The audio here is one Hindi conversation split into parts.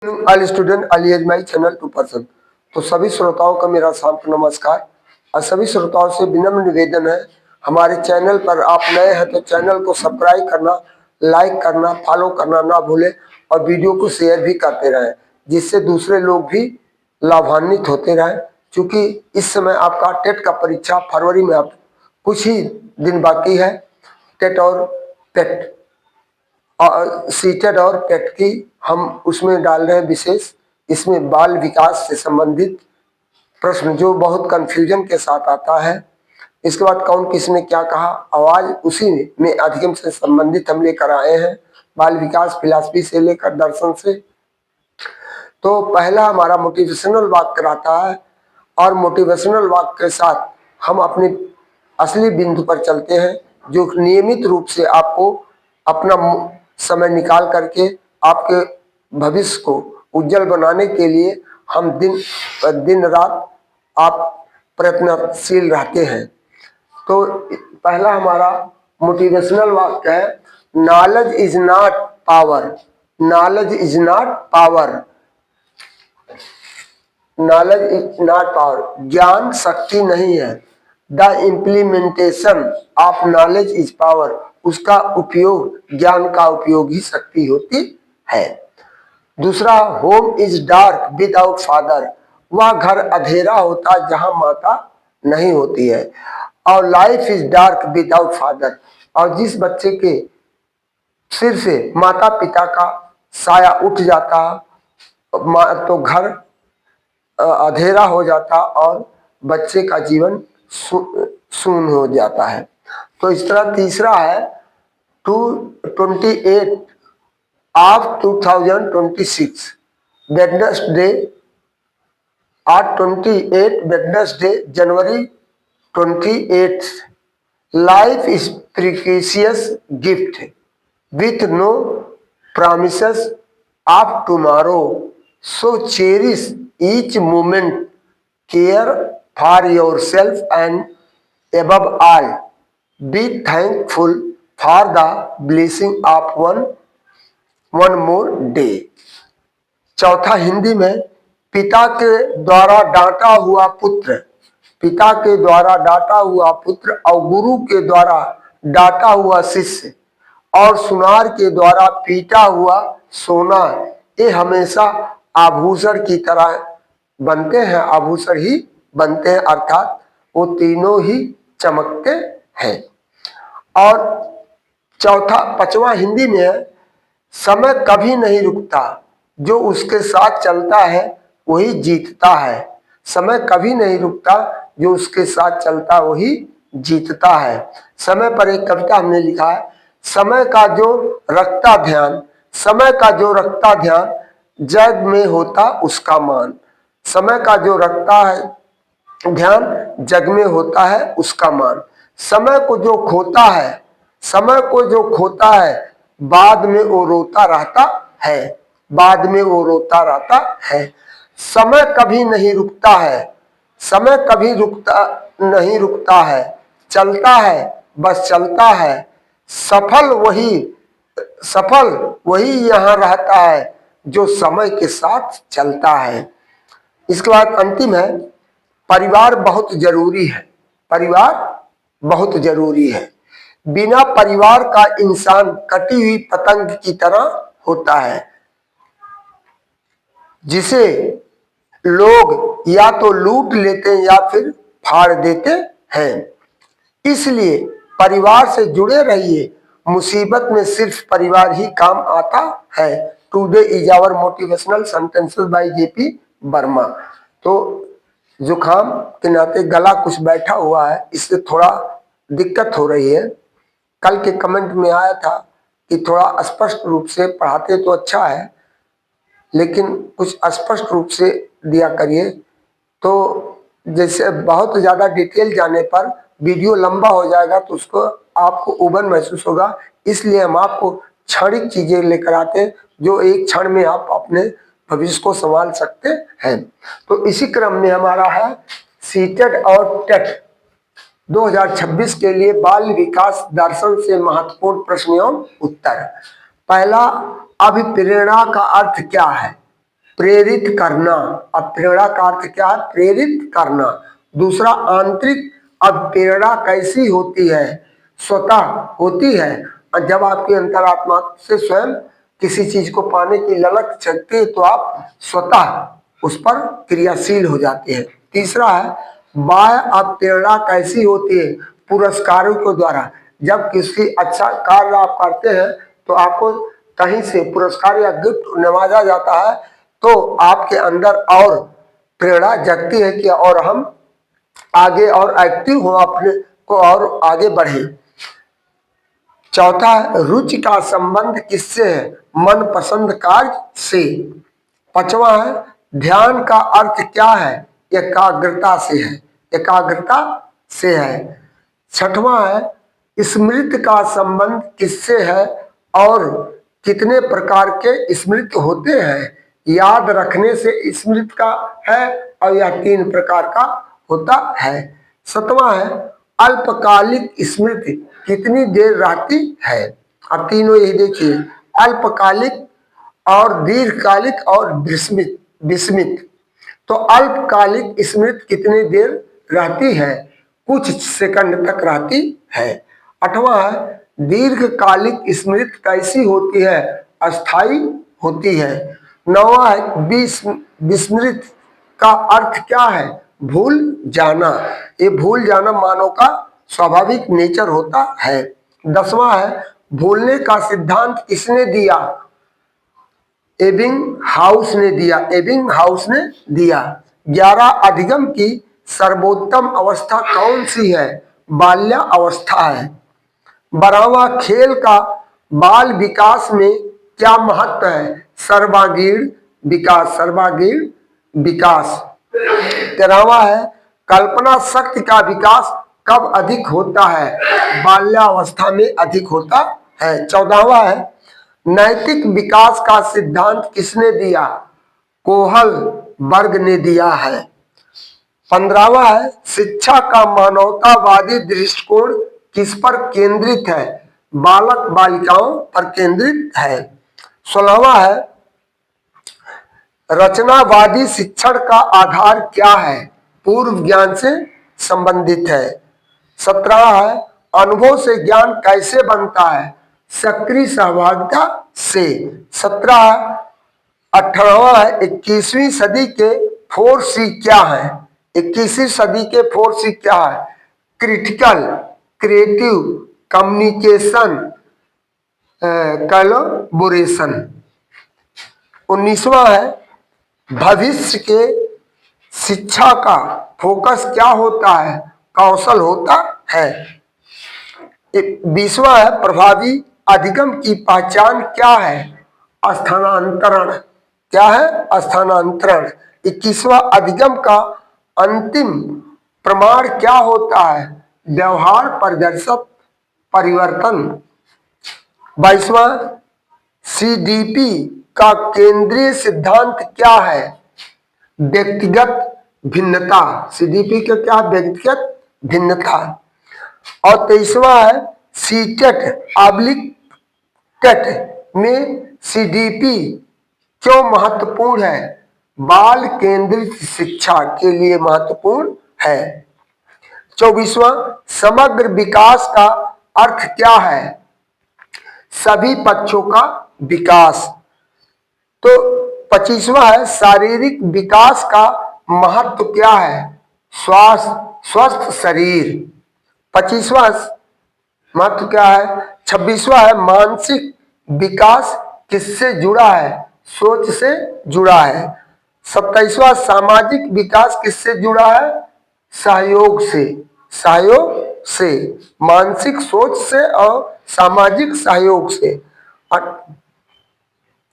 All student all my channel 2%। तो सभी श्रोताओं का मेरा शांत नमस्कार और सभी श्रोताओं से विनम्र निवेदन है, हमारे चैनल पर आप नए हैं तो चैनल को सब्सक्राइब करना, लाइक करना, फॉलो करना ना भूलें और वीडियो को शेयर भी करते रहें, जिससे दूसरे लोग भी लाभान्वित होते रहें। क्योंकि इस समय आपका टेट का परीक्षा फरवरी में अब कुछ ही दिन बाकी है। टेट और पेट सीटेट और पेट की हम उसमें डाल रहे हैं विशेष। इसमें बाल विकास से संबंधित प्रश्न जो बहुत कंफ्यूजन के साथ आता है। इसके बाद कौन किसने क्या कहा, आवाज उसी में अधिगम से संबंधित हम लेकर आए हैं, बाल विकास फिलॉसफी से लेकर दर्शन से। तो पहला हमारा मोटिवेशनल वाक्य रहता है और मोटिवेशनल वाक्य के साथ हम अपने असली बिंदु पर चलते हैं, जो नियमित रूप से आपको अपना समय निकाल करके आपके भविष्य को उज्जवल बनाने के लिए हम दिन रात आप प्रयत्नशील रहते हैं। तो पहला हमारा मोटिवेशनल वाक्य है, knowledge is not power. Knowledge is not power. Knowledge is not power, ज्ञान शक्ति नहीं है। The implementation of knowledge is power, उसका उपयोग, ज्ञान का उपयोग ही शक्ति होती है। दूसरा, home is dark without father, वह घर अंधेरा होता जहां माता नहीं होती है। और life is dark without father, और जिस बच्चे के सिर से माता पिता का साया उठ जाता तो घर अंधेरा हो जाता और बच्चे का जीवन शून्य हो जाता है। तो इस तरह तीसरा है, 28 of 2026 Wednesday, 28 Wednesday January 28, life is precious gift with no promises of tomorrow, so cherish each moment, care for yourself and above all be thankful for the blessing of one more day। चौथा हिंदी में, पिता के द्वारा डांटा हुआ पुत्र, पिता के द्वारा डांटा हुआ पुत्र और गुरु के द्वारा डांटा हुआ शिष्य और सुनार के द्वारा पीटा हुआ सोना, ये हमेशा आभूषण की तरह बनते हैं, आभूषण ही बनते हैं, अर्थात वो तीनों ही चमकते हैं। और पांचवा हिंदी में है, समय कभी नहीं रुकता, जो उसके साथ चलता है वही जीतता है। समय कभी नहीं रुकता, जो उसके साथ चलता वही जीतता है। समय पर एक कविता हमने लिखा है, समय का जो रखता ध्यान, समय का जो रखता ध्यान जग में होता उसका मान। समय का जो रखता है ध्यान जग में होता है उसका मान। समय को जो खोता है, समय को जो खोता है बाद में वो रोता रहता है, बाद में वो रोता रहता है। समय कभी नहीं रुकता है, समय कभी नहीं रुकता है, चलता है बस चलता है, सफल वही यहाँ रहता है जो समय के साथ चलता है। इसके बाद अंतिम है, परिवार बहुत जरूरी है। परिवार बहुत जरूरी है, बिना परिवार का इंसान कटी हुई पतंग की तरह होता है, जिसे लोग या तो लूट लेते हैं या फिर फाड़ देते हैं। इसलिए परिवार से जुड़े रहिए, मुसीबत में सिर्फ परिवार ही काम आता है। Today is our motivational sentences by JP Verma. तो जुकाम के नाते गला कुछ बैठा हुआ है, इससे थोड़ा दिक्कत हो रही है। कल के कमेंट में आया था कि थोड़ा स्पष्ट रूप से पढ़ाते तो अच्छा है, लेकिन कुछ स्पष्ट रूप से दिया करिए। तो जैसे बहुत ज़्यादा डिटेल जाने पर वीडियो लंबा हो जाएगा तो उसको आपको उबन महसूस होगा, इसलिए हम आपको क्षणिक चीज़ें लेकर आते हैं जो एक क्षण में आप अपने भविष्य को संभाल सकते हैं। तो इसी क्रम में हमारा है सीटेट और टेट 2026 के लिए बाल विकास दर्शन से महत्वपूर्ण प्रश्न एवं उत्तर। पहला, अभिप्रेरणा का अर्थ क्या है? प्रेरित करना। अब प्रेरणा का अर्थ क्या है? प्रेरित करना। दूसरा, आंतरिक। अब प्रेरणा कैसी होती है? स्वतः होती है, और जब आपकी अंतरात्मा से स्वयं किसी चीज को पाने की ललक चलती है तो आप स्वतः उस पर क्रियाशील हो जाते हैं। तीसरा है बाह्य। अब प्रेरणा कैसी होती है? पुरस्कारों के द्वारा। जब किसी अच्छा कार्य आप करते हैं तो आपको कहीं से पुरस्कार या गिफ्ट नवाजा जाता है, तो आपके अंदर और प्रेरणा जगती है कि और हम आगे और एक्टिव हो, अपने को और आगे बढ़े। चौथा, रुचि का संबंध किससे है? मनपसंद कार्य से। पांचवा है ध्यान का अर्थ क्या है? एकाग्रता से है। एकाग्रता से है। छठवां है स्मृति का संबंध किससे है और कितने प्रकार के स्मृति होते हैं? याद रखने से स्मृति का है और यह 3 प्रकार का होता है। सातवां है अल्पकालिक स्मृति कितनी देर रहती है? अब तीनों यही देखिए, अल्पकालिक और दीर्घकालिक और विस्मित विस्मित। तो अल्पकालिक स्मृति कितनी देर रहती है? कुछ सेकंड तक रहती है। आठवां है दीर्घकालिक स्मृति कैसी होती है? अस्थाई होती है। नौवां है विस्मृत का अर्थ क्या है? भूल जाना। ये भूल जाना मानव का स्वाभाविक नेचर होता है। 10वां है भूलने का सिद्धांत किसने दिया? एबिंग हाउस ने दिया। एबिंग हाउस ने दिया। 11 अधिगम की सर्वोत्तम अवस्था कौन सी है? बाल्य अवस्था है। 12वां खेल का बाल विकास में क्या महत्व है? सर्वांगीण विकास। सर्वांगीण विकास। 13वां है कल्पना शक्ति का विकास कब अधिक होता है? बाल्यावस्था में अधिक होता है। 14वां है नैतिक विकास का सिद्धांत किसने दिया? कोहल वर्ग ने दिया है। 15वां है शिक्षा का मानवतावादी दृष्टिकोण किस पर केंद्रित है? बालक बालिकाओं पर केंद्रित है। 16वां है रचनावादी शिक्षण का आधार क्या है? पूर्व ज्ञान से संबंधित है। 17 है अनुभव से ज्ञान कैसे बनता है? सक्रिय सहभागिता से। 17 18वां है 21वीं सदी के 4C क्या है? 21वीं सदी के 4C क्या है? Critical, creative, communication, collaboration. 19वां है भविष्य के शिक्षा का फोकस क्या होता है? कौशल होता है। 20वां है प्रभावी अधिगम की पहचान क्या है? स्थानांतरण। क्या है? स्थानांतरण। 21वां अधिगम का अंतिम प्रमाण क्या होता है? व्यवहार प्रदर्शित परिवर्तन। 22वां CDP का केंद्रीय सिद्धांत क्या है? व्यक्तिगत भिन्नता। CDP का क्या? व्यक्तिगत भिन्नता। और 23वां है टेट में CDP क्यों महत्वपूर्ण है? बाल केंद्रित शिक्षा के लिए महत्वपूर्ण है। 24वां समग्र विकास का अर्थ क्या है? सभी पक्षों का विकास। तो 25वां है शारीरिक विकास का महत्व क्या है? स्वस्थ शरीर। 25वां महत्व क्या है? 26वां है मानसिक विकास किससे जुड़ा है? सोच से जुड़ा है। 27वां सामाजिक विकास किससे जुड़ा है? सहयोग से। सहयोग से, मानसिक सोच से और सामाजिक सहयोग से।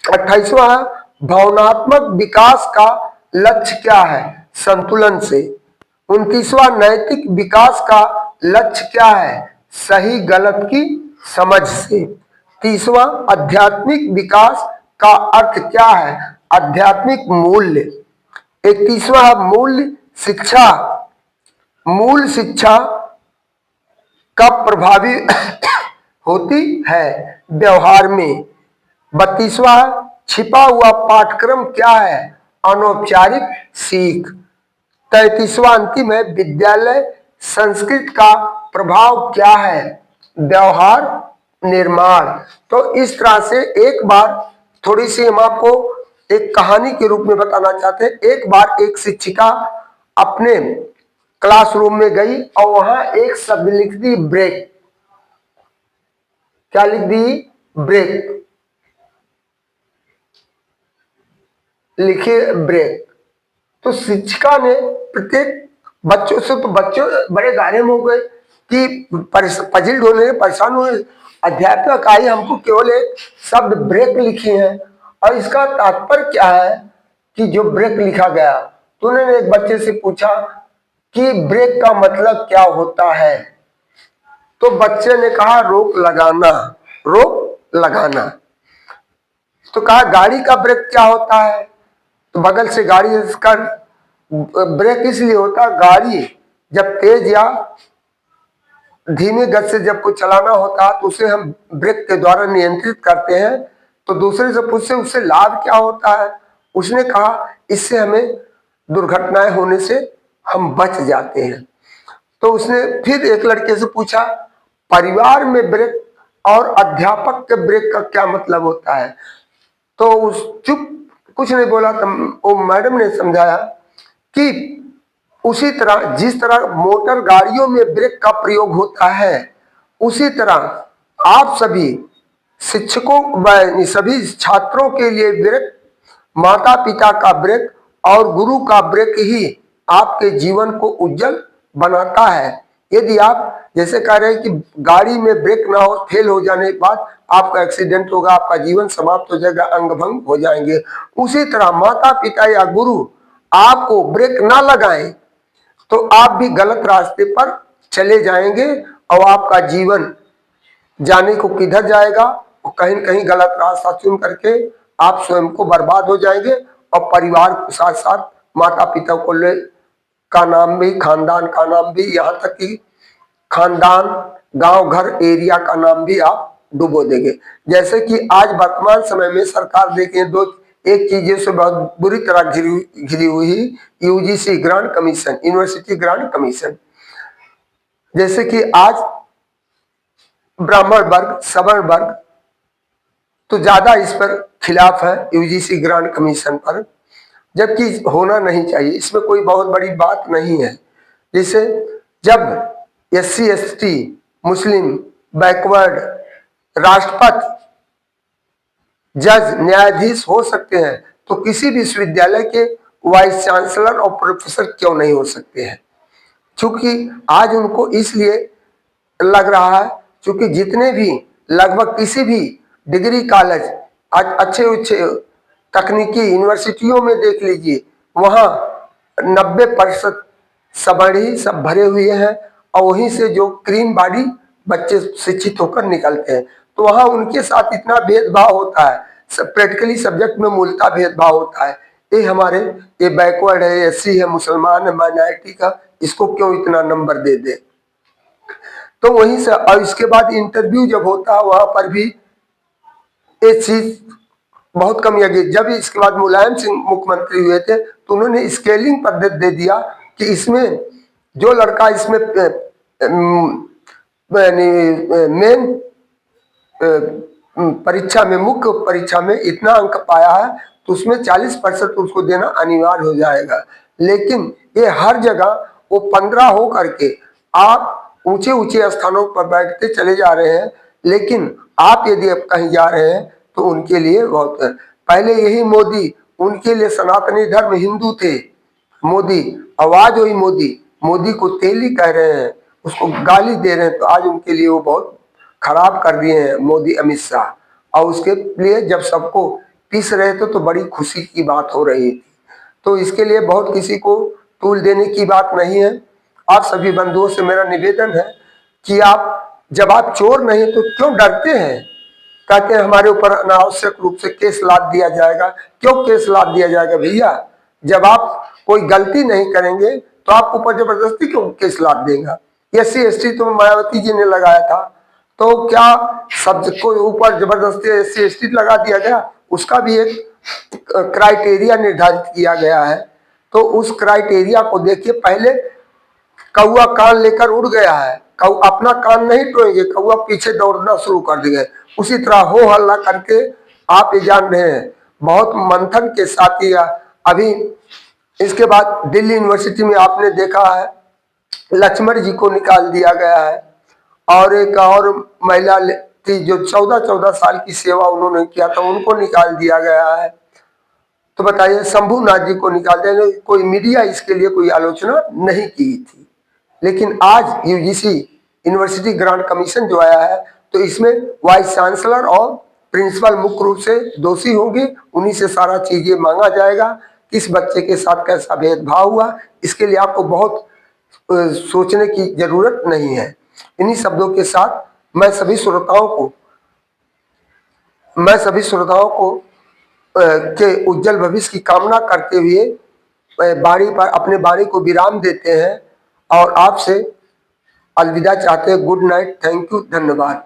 28वां है भावनात्मक विकास का लक्ष्य क्या है? संतुलन से। 29वां नैतिक विकास का लक्ष्य क्या है? सही गलत की समझ से। 30वां आध्यात्मिक विकास का अर्थ क्या है? आध्यात्मिक मूल्य। 31वां है मूल्य शिक्षा। मूल शिक्षा कब प्रभावी होती है? व्यवहार में। 32वां छिपा हुआ पाठ्यक्रम क्या है? अनौपचारिक सीख। 33वां अंतिम है, विद्यालय संस्कृत का प्रभाव क्या है? व्यवहार निर्माण। तो इस तरह से एक बार थोड़ी सी हम आपको एक कहानी के रूप में बताना चाहते हैं। एक बार एक शिक्षिका अपने क्लासरूम में गई और वहां एक शब्द लिख दी, ब्रेक। क्या लिख दी? ब्रेक। लिखे ब्रेक। तो शिक्षिका ने प्रत्येक बच्चों से, तो बच्चों बड़े गाने में हो गए कि पजिल्ड होने, परेशान हुए। अध्यापक आई, हमको केवल एक शब्द ब्रेक लिखी है और इसका तात्पर्य क्या है कि जो ब्रेक लिखा गया। तो उन्होंने एक बच्चे से पूछा कि ब्रेक का मतलब क्या होता है? तो बच्चे ने कहा रोक लगाना, रोक लगाना। तो कहा गाड़ी का ब्रेक क्या होता है? तो बगल से गाड़ी का ब्रेक इसलिए होता है, गाड़ी जब तेज या धीमी गति से जब कोई चलाना होता है तो उसे हम ब्रेक के द्वारा नियंत्रित करते हैं। तो दूसरे से पूछे उससे लाभ क्या होता है? उसने कहा इससे हमें दुर्घटनाएं होने से हम बच जाते हैं। तो उसने फिर एक लड़के से पूछा परिवार में ब्रेक और अध्यापक के ब्रेक का क्या मतलब होता है? तो उस चुप, कुछ नहीं बोला। तो वो मैडम ने समझाया कि उसी तरह जिस तरह मोटर गाड़ियों में ब्रेक का प्रयोग होता है, उसी तरह आप सभी शिक्षकों, सभी छात्रों के लिए ब्रेक, माता पिता का ब्रेक और गुरु का ब्रेक ही आपके जीवन को उज्जवल बनाता है। यदि आप जैसे कह रहे हैं कि गाड़ी में ब्रेक ना हो, फेल हो जाने के बाद आपका एक्सीडेंट होगा, आपका जीवन समाप्त हो जाएगा, अंग भंग हो जाएंगे, उसी तरह माता पिता या गुरु आपको ब्रेक ना लगाएं तो आप भी गलत रास्ते पर चले जाएंगे और आपका जीवन जाने को किधर जाएगा? और कहीं न कहीं गलत रास्ता चुन करके आप स्वयं को बर्बाद हो जाएंगे और परिवार के साथ साथ माता पिता को ले का नाम भी, खानदान का नाम भी, यहाँ तक कि खानदान, गांव, घर, एरिया का नाम भी आप डुबो देंगे। जैसे कि आज वर्तमान समय में सरकार देखें, दो एक चीजें से बहुत बुरी तरह घिरी हुई, UGC grant commission, university grant commission. जैसे कि आज ब्राह्मण वर्ग, सवर्ण वर्ग तो ज्यादा इस पर खिलाफ है, यूजीसी ग्रांट कमीशन पर, जबकि होना नहीं चाहिए। इसमें कोई बहुत बड़ी बात नहीं है। जैसे जब एससी एसटी, मुस्लिम, बैकवर्ड, राष्ट्रपति, जज, न्यायाधीश हो सकते हैं तो किसी विश्वविद्यालय के वाइस चांसलर और प्रोफेसर क्यों नहीं हो सकते हैं? क्योंकि आज उनको इसलिए लग रहा है, क्योंकि जितने भी लगभग किसी भी डिग्री कॉलेज, अच्छे अच्छे तकनीकी यूनिवर्सिटियों में देख लीजिए, वहाँ 90% सवर्ण ही सब भरे हुए हैं और वहीं से जो क्रीम बॉडी बच्चे शिक्षित होकर निकलते हैं। तो वहाँ उनके साथ इतना भेदभाव होता है, प्रैक्टिकली सब्जेक्ट में मूलतः भेदभाव होता है। ये हमारे ये बैकवर्ड है, एससी है, मुसलमान है, माइनॉरिटी का, इसको क्यों इतना नंबर दे दे? तो वहीं से, और इसके बाद इंटरव्यू जब होता है वहां पर भी ये चीज बहुत कम लगी। जब इसके बाद मुलायम सिंह मुख्यमंत्री हुए थे तो उन्होंने स्केलिंग पद्धति दे दिया कि इसमें जो लड़का इसमें मेन परीक्षा में, मुख्य परीक्षा में इतना अंक पाया है तो उसमें 40% उसको देना अनिवार्य हो जाएगा। लेकिन ये हर जगह वो 15 हो करके आप ऊंचे ऊंचे स्थानों पर बैठते चले जा रहे हैं। लेकिन आप यदि अब कहीं जा रहे हैं तो उनके लिए बहुत है। पहले यही मोदी, उनके लिए सनातनी धर्म हिंदू थे, मोदी आवाज हुई मोदी, मोदी को तेली कह रहे हैं, उसको गाली दे रहे हैं, तो आज उनके लिए वो बहुत खराब कर दिए हैं मोदी, अमित शाह। और उसके लिए जब सबको पीस रहे थे तो बड़ी खुशी की बात हो रही थी। तो इसके लिए बहुत किसी को तूल देने की बात नहीं है। आप सभी बंधुओं से मेरा निवेदन है कि आप, जब आप चोर नहीं तो क्यों डरते हैं? कहते हैं हमारे ऊपर अनावश्यक रूप से केस लाद दिया जाएगा। क्यों केस लाद दिया जाएगा भैया? जब आप कोई गलती नहीं करेंगे तो आपके ऊपर जबरदस्ती क्यों केस लाद देगा? एससी एसटी तो मायावती जी ने लगाया था, तो क्या शब्द को ऊपर जबरदस्ती SC/ST लगा दिया गया? उसका भी एक क्राइटेरिया निर्धारित किया गया है। तो उस क्राइटेरिया को देखिए, पहले कौआ कान लेकर उड़ गया है, अपना कान नहीं टोएंगे, कौआ पीछे दौड़ना शुरू कर दिए। उसी तरह हो हल्ला करके आप ये जान रहे हैं, बहुत मंथन के साथ ही अभी इसके बाद दिल्ली यूनिवर्सिटी में आपने देखा है लक्ष्मण जी को निकाल दिया गया है, और एक और महिला थी जो 14-14 साल की सेवा उन्होंने किया था, उनको निकाल दिया गया है। तो बताइए, शंभूनाथ जी को निकाल दिया, कोई मीडिया इसके लिए कोई आलोचना नहीं की थी। लेकिन आज यूजीसी यूनिवर्सिटी ग्रांट कमीशन जो आया है, तो इसमें वाइस चांसलर और प्रिंसिपल मुख्य रूप से दोषी होंगे, उन्हीं से सारा चीजें मांगा जाएगा। किस बच्चे के साथ कैसा भेदभाव हुआ, इसके लिए आपको बहुत सोचने की जरूरत नहीं है। इन्हीं शब्दों के साथ मैं सभी श्रोताओं को के उज्जवल भविष्य की कामना करते हुए अपने बाणी को विराम देते हैं और आपसे अलविदा चाहते हैं। गुड नाइट, थैंक यू, धन्यवाद।